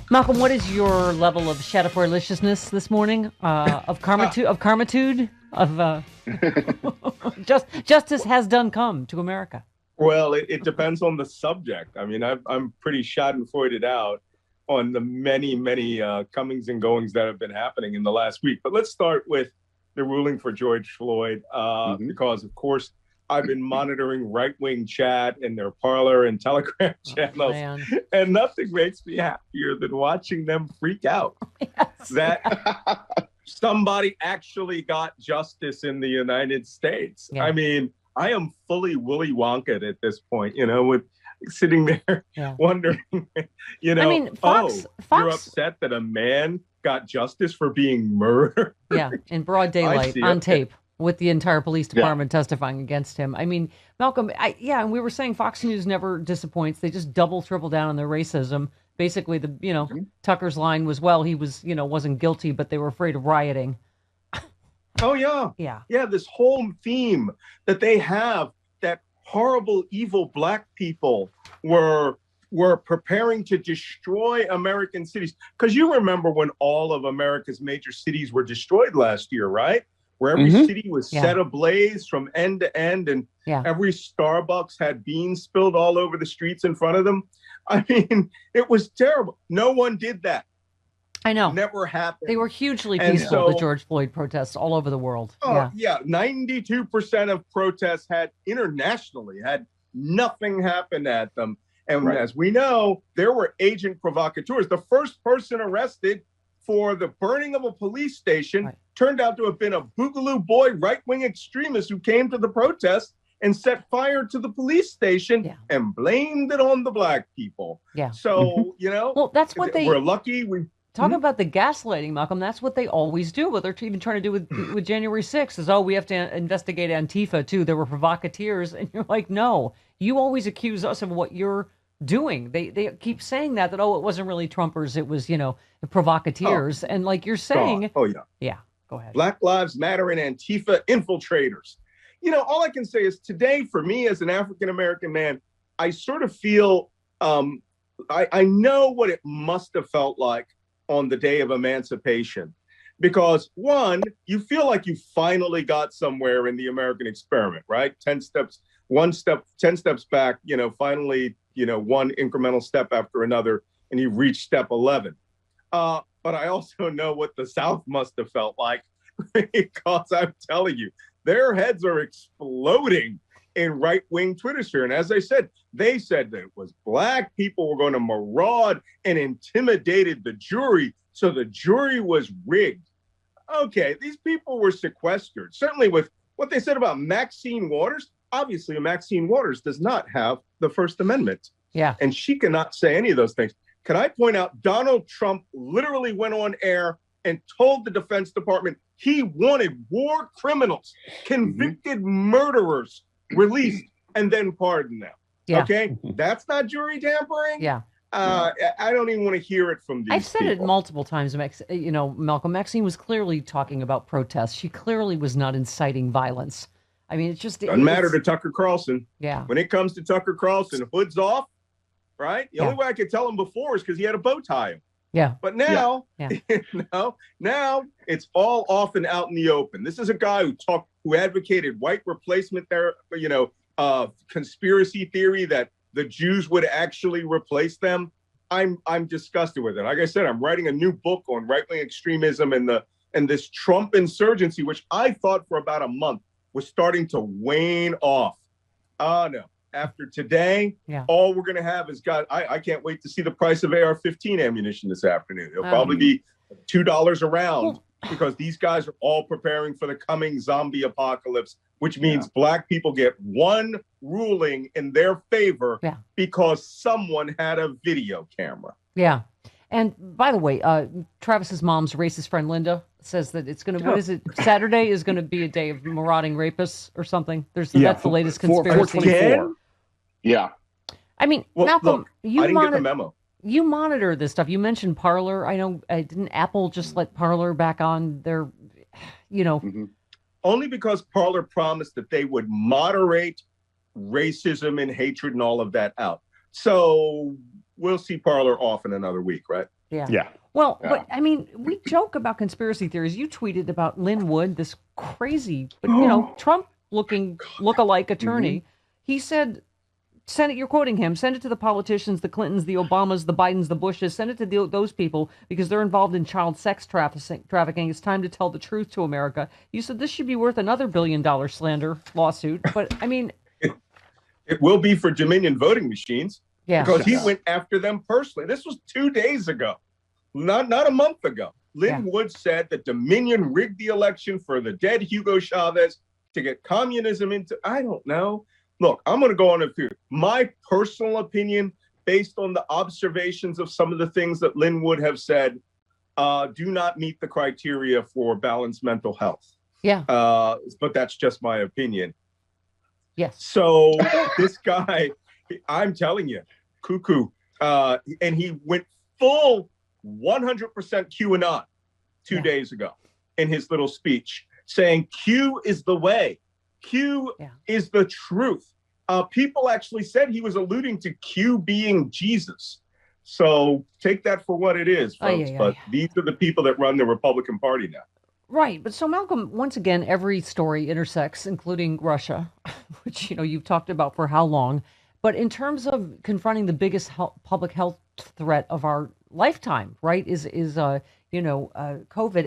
Malcolm, what is your level of shadowforeliciousness this morning? Of karmatude? Justice has done come to America. Well, it depends on the subject. I mean, I'm pretty schadenfreudet out on the many comings and goings that have been happening in the last week. But let's start with the ruling for George Floyd, because, of course, I've been monitoring right-wing chat in their Parler and Telegram channels, and nothing makes me happier than watching them freak out that somebody actually got justice in the United States. I mean, I am fully Willy Wonka at this point, with sitting there wondering, I mean, Fox, you're upset that a man got justice for being murdered? Yeah, in broad daylight on tape, with the entire police department testifying against him. I mean, Malcolm, and we were saying Fox News never disappoints. They just triple down on their racism. Basically, Tucker's line was, well, he was, wasn't guilty, but they were afraid of rioting. Oh, yeah. Yeah, this whole theme that they have, that horrible, evil black people were preparing to destroy American cities. Because you remember when all of America's major cities were destroyed last year, right? Where every city was set ablaze from end to end, and every Starbucks had beans spilled all over the streets in front of them. I mean, it was terrible. No one did that. I know. Never happened. They were hugely peaceful, the George Floyd protests all over the world. 92% of protests had nothing happen at them. And as we know, there were agent provocateurs. The first person arrested for the burning of a police station turned out to have been a Boogaloo Boy right-wing extremist who came to the protest and set fire to the police station and blamed it on the black people. So, well, that's what we're lucky. Talk about the gaslighting, Malcolm. That's what they always do. What they're even trying to do with January 6th is, we have to investigate Antifa, too. There were provocateurs. And you're like, no, you always accuse us of what you're doing. They keep saying that it wasn't really Trumpers. It was, the provocateurs. And like you're saying. Yeah, go ahead. Black Lives Matter and Antifa infiltrators. All I can say is today, for me as an African-American man, I sort of feel, I know what it must have felt like on the day of emancipation, because one, you feel like you finally got somewhere in the American experiment, right? 10 steps back, finally, one incremental step after another, and you reach step 11. But I also know what the South must have felt like, because I'm telling you, their heads are exploding in right-wing Twitter sphere. And as I said, they said that it was black people were going to maraud and intimidated the jury, so the jury was rigged. Okay, these people were sequestered. Certainly with what they said about Maxine Waters, obviously Maxine Waters does not have the First Amendment. Yeah. And she cannot say any of those things. Can I point out, Donald Trump literally went on air and told the Defense Department he wanted war criminals, convicted murderers, released and then pardoned them. Okay, that's not jury tampering. I don't even want to hear it from these I've said people. it multiple times. Malcolm, Maxine was clearly talking about protests. She clearly was not inciting violence. I mean, doesn't matter to Tucker Carlson. Yeah, when it comes to Tucker Carlson, hood's off, right? The only way I could tell him before is because he had a bow tie. But now, now it's all off and out in the open. This is a guy who advocated white replacement conspiracy theory that the Jews would actually replace them. I'm disgusted with it. Like I said, I'm writing a new book on right-wing extremism and this Trump insurgency, which I thought for about a month was starting to wane off. No. After today, all we're going to have is I can't wait to see the price of AR-15 ammunition this afternoon. It'll probably be $2 a round, because these guys are all preparing for the coming zombie apocalypse, which means black people get one ruling in their favor because someone had a video camera. Yeah. And by the way, Travis's mom's racist friend Linda says that it's going to, what is it? Saturday is going to be a day of marauding rapists or something. That's the latest conspiracy. 424. Yeah. I mean, Well, Malcolm, look, I didn't get the memo. You monitor this stuff. You mentioned Parler. I know, didn't Apple just let Parler back on their, Only because Parler promised that they would moderate racism and hatred and all of that out. So we'll see Parler off in another week, right? Yeah. Well, but I mean, we joke about conspiracy theories. You tweeted about Lynn Wood, this crazy, but Trump-looking look-alike attorney. He said, send it, you're quoting him, send it to the politicians, the Clintons, the Obamas, the Bidens, the Bushes, send it to those people because they're involved in child sex trafficking. It's time to tell the truth to America. You said this should be worth another $1 billion slander lawsuit. But I mean, it will be for Dominion voting machines. Yeah. Because he went after them personally. This was 2 days ago, not a month ago. Lynn Wood said that Dominion rigged the election for the dead Hugo Chavez to get communism into, I don't know. Look, I'm going to go on a few. My personal opinion, based on the observations of some of the things that Lynn Wood have said, do not meet the criteria for balanced mental health. Yeah. But that's just my opinion. Yes. So this guy, I'm telling you, cuckoo. And he went full 100% QAnon 2 days ago in his little speech, saying Q is the way. Q is the truth. People actually said he was alluding to Q being Jesus. So take that for what it is, folks. But these are the people that run the Republican Party now. Right. But so, Malcolm, once again, every story intersects, including Russia, which, you've talked about for how long. But in terms of confronting the biggest public health threat of our lifetime, right, is COVID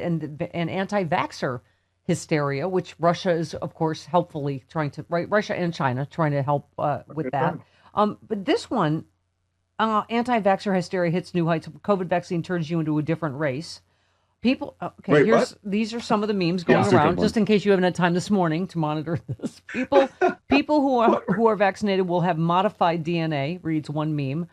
and anti-vaxxer hysteria, which Russia is, of course, helpfully trying to, right, Russia and China trying to help with that. But this one, anti-vaxxer hysteria hits new heights. COVID vaccine turns you into a different race. People, okay, Wait, these are some of the memes going around, just in case you haven't had time this morning to monitor this. People who are vaccinated will have modified DNA, reads one meme,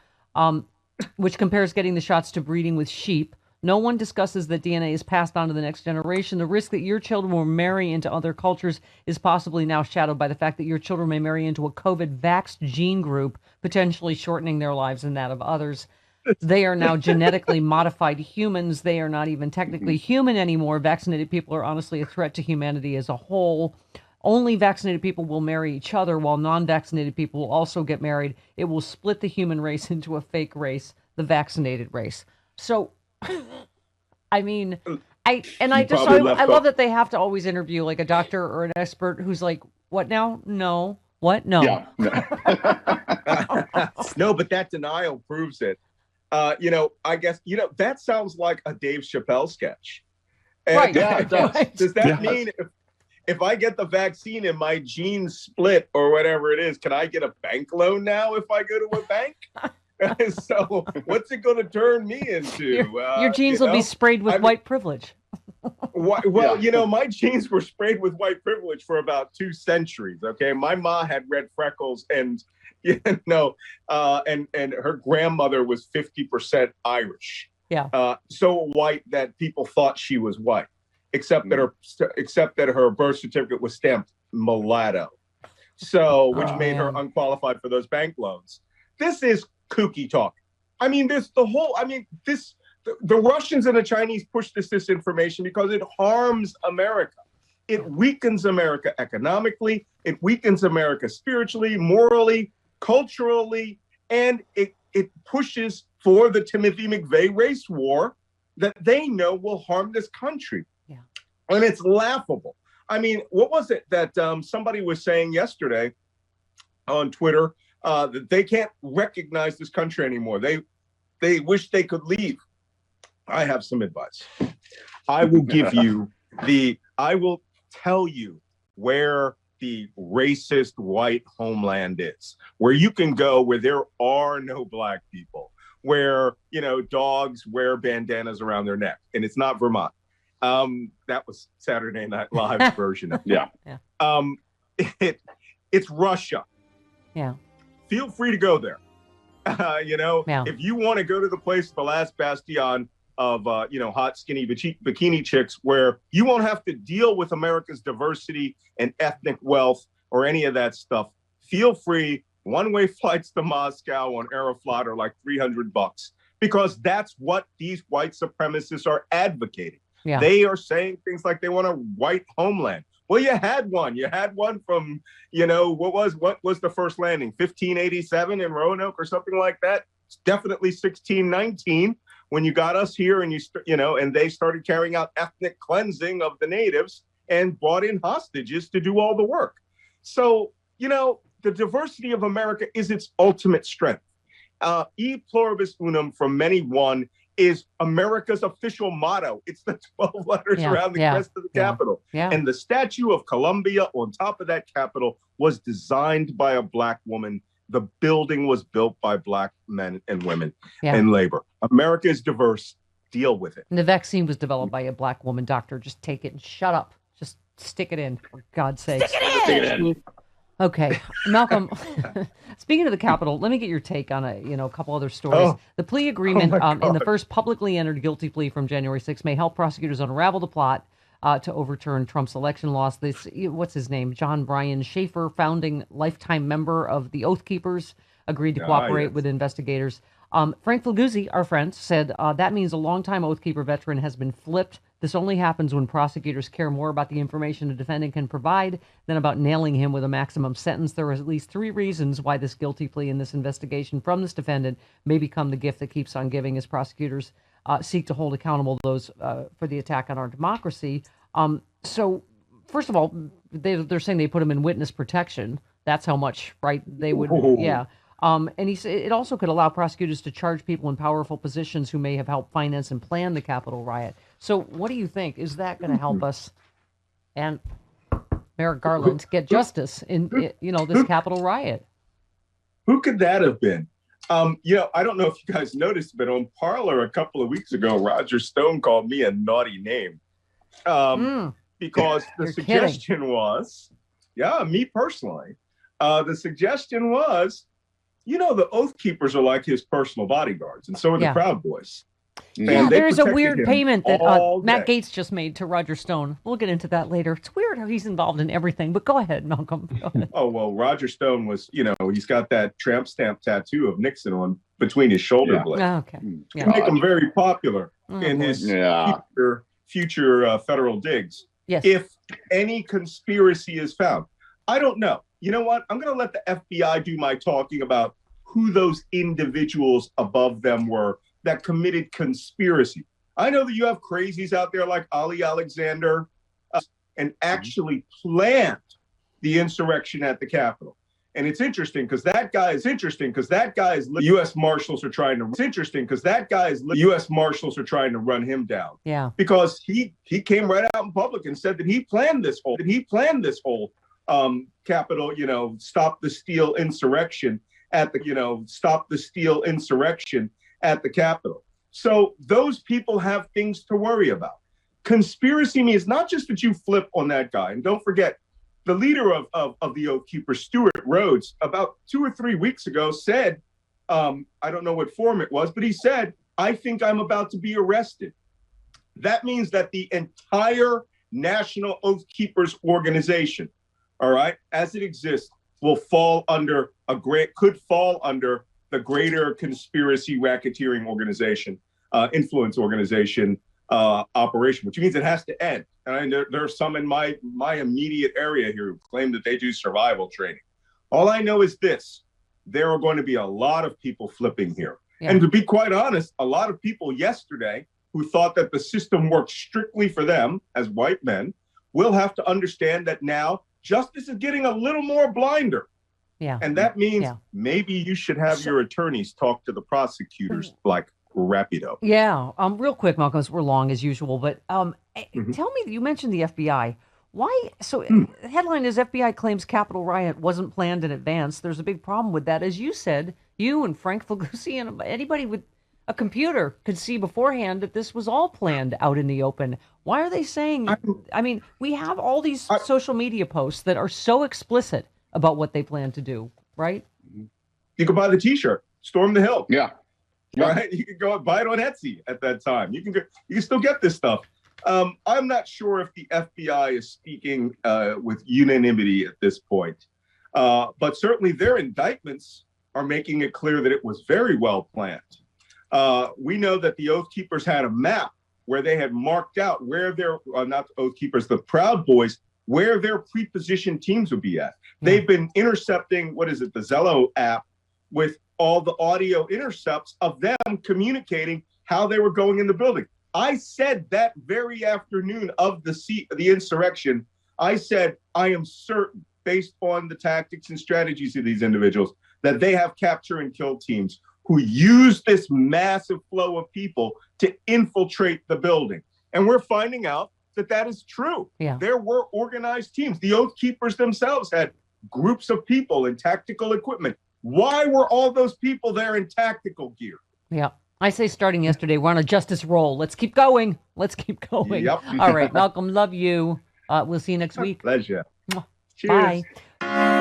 which compares getting the shots to breeding with sheep. No one discusses that DNA is passed on to the next generation. The risk that your children will marry into other cultures is possibly now shadowed by the fact that your children may marry into a COVID-vaxxed gene group, potentially shortening their lives and that of others. They are now genetically modified humans. They are not even technically human anymore. Vaccinated people are honestly a threat to humanity as a whole. Only vaccinated people will marry each other, while non-vaccinated people will also get married. It will split the human race into a fake race, the vaccinated race. So, I mean, I love that they have to always interview like a doctor or an expert who's like, what now? No. What? No. Yeah. No, but that denial proves it. I guess, that sounds like a Dave Chappelle sketch. And right. Yeah, it does. Does that mean if I get the vaccine and my genes split or whatever it is, can I get a bank loan now if I go to a bank? So what's it going to turn me into? Your genes will be sprayed with white privilege. Well, my genes were sprayed with white privilege for about 2 centuries. Okay. My ma had red freckles and her grandmother was 50% Irish. Yeah. So white that people thought she was white, except that her birth certificate was stamped mulatto. So, which made her unqualified for those bank loans. This is kooky talk. I mean, the Russians and the Chinese push this disinformation because it harms America. It weakens America economically. It weakens America spiritually, morally, culturally, and it pushes for the Timothy McVeigh race war that they know will harm this country. Yeah. And it's laughable. I mean, what was it that somebody was saying yesterday on Twitter that they can't recognize this country anymore? They wish they could leave. I have some advice. I will give you I will tell you where the racist white homeland is, where you can go where there are no black people, where, dogs wear bandanas around their neck, and it's not Vermont. That was Saturday Night Live's version of it. Yeah. It's Russia. Yeah. Feel free to go there. Yeah. If you want to go to the place, the last bastion of, hot, skinny bikini chicks, where you won't have to deal with America's diversity and ethnic wealth or any of that stuff, feel free. One-way flights to Moscow on Aeroflot are like $300, because that's what these white supremacists are advocating. Yeah. They are saying things like they want a white homeland. Well, you had one. You had one from, what was the first landing? 1587 in Roanoke or something like that. It's definitely 1619 when you got us here, and and they started carrying out ethnic cleansing of the natives and brought in hostages to do all the work. So, the diversity of America is its ultimate strength. E pluribus unum, from many one, is America's official motto. It's the 12 letters around the crest of the Capitol. Yeah. And the Statue of Columbia on top of that Capitol was designed by a Black woman. The building was built by Black men and women and labor. America is diverse. Deal with it. And the vaccine was developed by a Black woman. Doctor, just take it and shut up. Just stick it in, for God's sake. Stick it in. Okay, Malcolm, speaking of the Capitol, let me get your take on a couple other stories. The plea agreement in the first publicly entered guilty plea from January 6th may help prosecutors unravel the plot to overturn Trump's election loss. What's his name? John Brian Schaefer, founding lifetime member of the Oath Keepers, agreed to cooperate with investigators. Frank Flaguzzi, our friend, said that means a longtime Oath Keeper veteran has been flipped. This only happens when prosecutors care more about the information a defendant can provide than about nailing him with a maximum sentence. There are at least 3 reasons why this guilty plea in this investigation from this defendant may become the gift that keeps on giving as prosecutors seek to hold accountable those for the attack on our democracy. So, first of all, they're saying they put him in witness protection. That's how much, right? They would, and he said it also could allow prosecutors to charge people in powerful positions who may have helped finance and plan the Capitol riot. So what do you think? Is that going to help us and Merrick Garland get justice in this Capitol riot? Who could that have been? I don't know if you guys noticed, but on Parler a couple of weeks ago, Roger Stone called me a naughty name because the suggestion was, me personally, the suggestion was, the Oath Keepers are like his personal bodyguards, and so are the Proud Boys. Yeah, there's a weird payment that Matt Gaetz just made to Roger Stone. We'll get into that later. It's weird how he's involved in everything, but go ahead, Malcolm. Go ahead. Oh, well, Roger Stone was, he's got that tramp stamp tattoo of Nixon on between his shoulder blades. Oh, okay. To make him very popular in his future federal digs. Yes. If any conspiracy is found. I don't know. You know what? I'm going to let the FBI do my talking about who those individuals above them were that committed conspiracy. I know that you have crazies out there like Ali Alexander and actually planned the insurrection at the Capitol. And it's interesting because that guy is U.S. Marshals are trying to. It's interesting because that guy is U.S. Marshals are trying to run him down. Yeah. Because he came right out in public and said that he planned this whole Capitol, stop the steal insurrection at the Capitol. So those people have things to worry about. Conspiracy means not just that you flip on that guy. And don't forget, the leader of the Oath Keepers, Stuart Rhodes, about 2 or 3 weeks ago said, I don't know what form it was, but he said, I think I'm about to be arrested. That means that the entire National Oath Keepers organization, all right, as it exists, could fall under the greater conspiracy racketeering organization, influence organization operation, which means it has to end. And there are some in my immediate area here who claim that they do survival training. All I know is this: there are going to be a lot of people flipping here. Yeah. And to be quite honest, a lot of people yesterday who thought that the system worked strictly for them as white men will have to understand that now justice is getting a little more blinder. Yeah. And that means maybe you should have your attorneys talk to the prosecutors like rapido. Yeah. Real quick, Malcolm, we're long as usual, but tell me, you mentioned the FBI. Why? So the headline is FBI claims Capitol riot wasn't planned in advance. There's a big problem with that. As you said, you and Frank Flaguzzi and anybody with a computer could see beforehand that this was all planned out in the open. Why are they saying, we have all these social media posts that are so explicit about what they plan to do, right? You can buy the t-shirt. storm the hill. Yeah. Yeah. Right? You can go and buy it on Etsy at that time. You can still get this stuff. I'm not sure if the FBI is speaking with unanimity at this point, but certainly their indictments are making it clear that it was very well planned. We know that the Oath Keepers had a map where they had marked out where their, not the Oath Keepers, the Proud Boys, where their pre-positioned teams would be at. They've been intercepting, the Zello app, with all the audio intercepts of them communicating how they were going in the building. I said that very afternoon of the insurrection, I said, I am certain, based on the tactics and strategies of these individuals, that they have capture and kill teams who use this massive flow of people to infiltrate the building. And we're finding out that is true. Yeah. There were organized teams. The Oath Keepers themselves had groups of people and tactical equipment. Why were all those people there in tactical gear? Yeah. I say starting yesterday, we're on a justice roll. Let's keep going. Yep. All right, Malcolm, love you. We'll see you next week. Pleasure. Bye. Cheers.